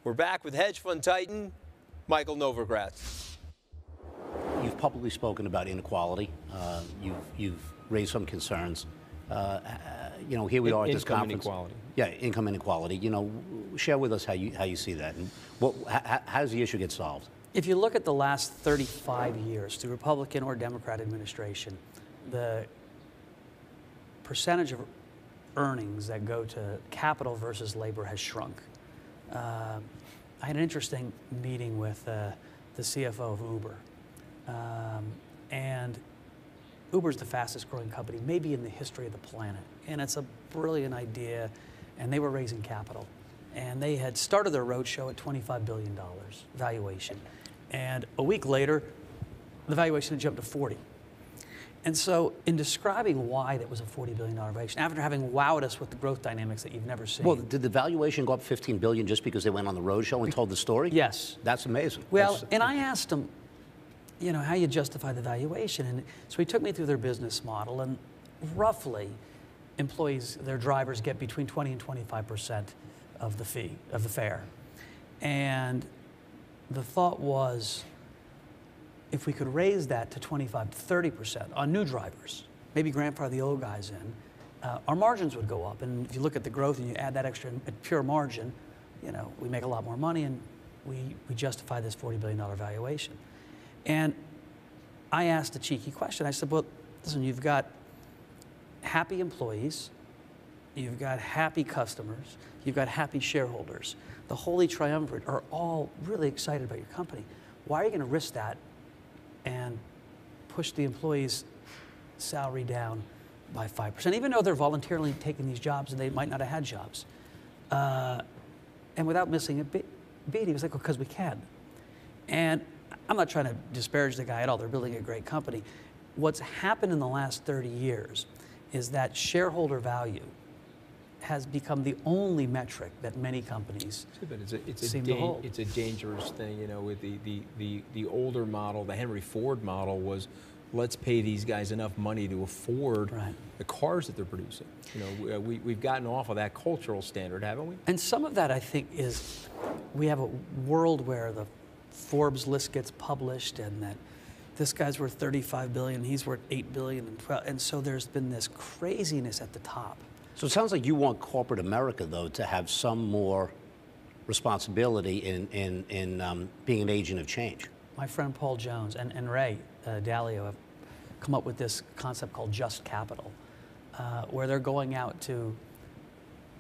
We're back with hedge fund titan, Michael Novogratz. You've publicly spoken about inequality. You've raised some concerns. You know, here we are at this conference. Income inequality. Yeah, income inequality. You know, share with us how you see that, and how does the issue get solved? If you look at the last 35 years, through Republican or Democrat administration, the percentage of earnings that go to capital versus labor has shrunk. I had an interesting meeting with the CFO of Uber, and Uber's the fastest growing company maybe in the history of the planet, and it's a brilliant idea, and they were raising capital, and they had started their roadshow at $25 billion valuation, and a week later the valuation had jumped to 40. And so in describing why that was a $40 billion valuation, after having wowed us with the growth dynamics that you've never seen. Well, did the valuation go up $15 billion just because they went on the roadshow and told the story? Yes. That's amazing. Well, and I asked them, you know, how you justify the valuation. And so he took me through their business model, and roughly employees, their drivers get between 20 and 25% of the fee, of the fare. And the thought was, if we could raise that to 25 to 30% on new drivers, maybe grandfather the old guys in, our margins would go up. And if you look at the growth and you add that extra pure margin, you know, we make a lot more money, and we justify this $40 billion valuation. And I asked a cheeky question. I said, well, listen, you've got happy employees, you've got happy customers, you've got happy shareholders. The holy triumvirate are all really excited about your company. Why are you going to risk that and push the employees' salary down by 5%, even though they're voluntarily taking these jobs and they might not have had jobs? And without missing a beat, he was like, well, because we can. And I'm not trying to disparage the guy at all. They're building a great company. What's happened in the last 30 years is that shareholder value has become the only metric that many companies seem to hold. It's a dangerous thing, you know. With the older model, the Henry Ford model was, let's pay these guys enough money to afford the cars that they're producing. You know, we've gotten off of that cultural standard, haven't we? And some of that, I think, is we have a world where the Forbes list gets published, and that this guy's worth $35 billion, he's worth $8 billion, and 12, and so there's been this craziness at the top. So it sounds like you want corporate America, though, to have some more responsibility in being an agent of change. My friend Paul Jones and Ray Dalio have come up with this concept called just capital, where they're going out to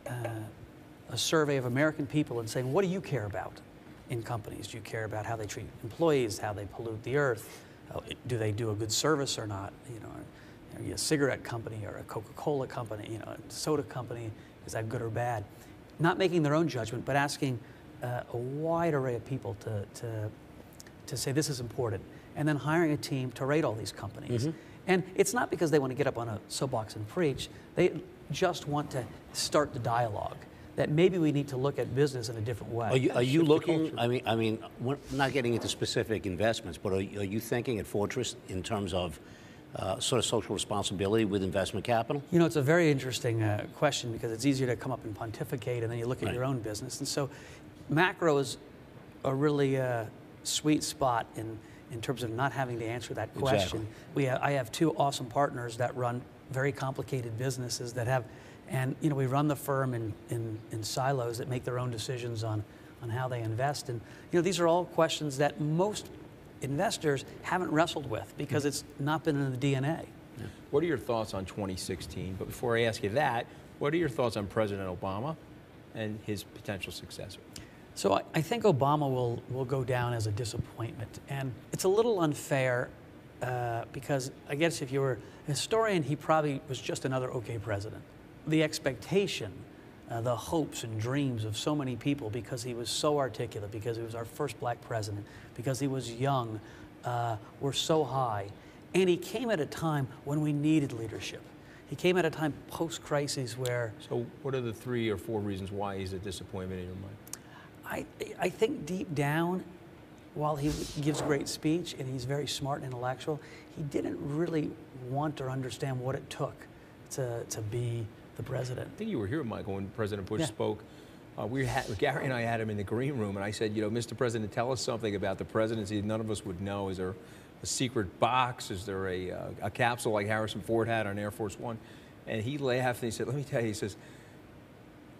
a survey of American people and saying, what do you care about in companies? Do you care about how they treat employees, how they pollute the earth? Do they do a good service or not? You know, are you a cigarette company or a Coca-Cola company, you know, a soda company, is that good or bad? Not making their own judgment, but asking a wide array of people to say this is important, and then hiring a team to rate all these companies. And it's not because they want to get up on a soapbox and preach. They just want to start the dialogue that maybe we need to look at business in a different way. Are you looking, I mean, we're not getting into specific investments, but are you thinking at Fortress in terms of sort of social responsibility with investment capital? You know, it's a very interesting question, because it's easier to come up and pontificate and then you look at your own business. And so macro is a really sweet spot in terms of not having to answer that question. Exactly. I have two awesome partners that run very complicated businesses that have, and you know, we run the firm in silos that make their own decisions on how they invest. And you know, these are all questions that most investors haven't wrestled with because it's not been in the DNA. Yeah. What are your thoughts on 2016? But before I ask you that, what are your thoughts on President Obama and his potential successor? So I think Obama will go down as a disappointment. And it's a little unfair because I guess if you were a historian, he probably was just another okay president. The expectation, the hopes and dreams of so many people, because he was so articulate, because he was our first black president, because he was young, were so high. And he came at a time when we needed leadership. He came at a time post-crisis where... So what are the 3 or 4 reasons why he's a disappointment in your mind? I think deep down, while he gives great speech and he's very smart and intellectual, he didn't really want or understand what it took to be the president. I think you were here, Michael, when President Bush spoke Gary and I had him in the green room, and I said, you know, Mr. President, tell us something about the presidency none of us would know. Is there a secret box? Is there a capsule like Harrison Ford had on Air Force One? And he laughed and he said, let me tell you, he says,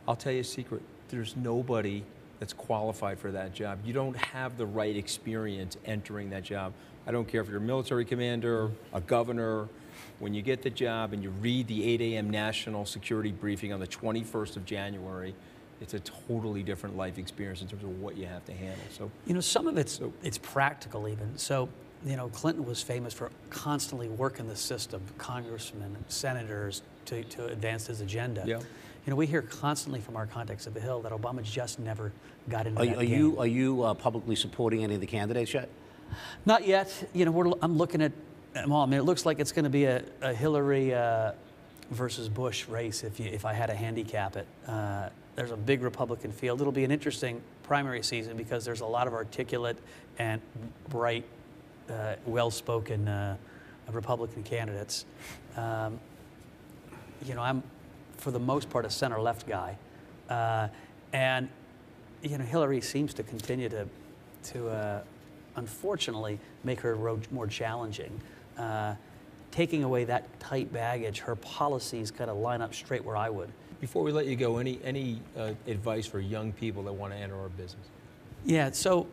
I'll tell you a secret. There's nobody that's qualified for that job. You don't have the right experience entering that job. I don't care if you're a military commander, a governor. When you get the job and you read the 8 a.m. national security briefing on the 21st of January, it's a totally different life experience in terms of what you have to handle. So, you know, some of it's practical even. So, you know, Clinton was famous for constantly working the system, congressmen and senators to advance his agenda. yeah. You know, we hear constantly from our contacts at the Hill that Obama just never got into that Are game. you publicly supporting any of the candidates yet? Not yet. You know, I'm looking at them all. I mean, it looks like it's going to be a Hillary versus Bush race if I had to handicap it. There's a big Republican field. It'll be an interesting primary season because there's a lot of articulate and bright, well-spoken Republican candidates. You know, I'm, for the most part, a center-left guy. And, you know, Hillary seems to continue to unfortunately, make her road more challenging. Taking away that tight baggage, her policies kind of line up straight where I would. Before we let you go, any advice for young people that want to enter our business? Yeah, so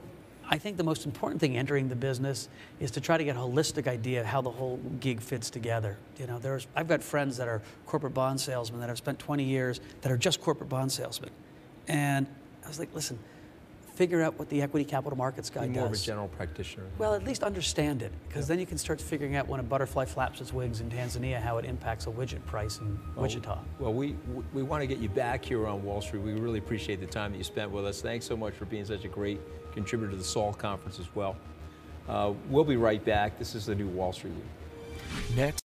I think the most important thing entering the business is to try to get a holistic idea of how the whole gig fits together. You know, I've got friends that are corporate bond salesmen that have spent 20 years that are just corporate bond salesmen. And I was like, listen, figure out what the equity capital markets guy does. More of a general practitioner. Well, at least understand it, because then you can start figuring out when a butterfly flaps its wings in Tanzania, how it impacts a widget price in Wichita. Well, we want to get you back here on Wall Street. We really appreciate the time that you spent with us. Thanks so much for being such a great contributor to the SALT conference as well. We'll be right back. This is the new Wall Street Week. Next.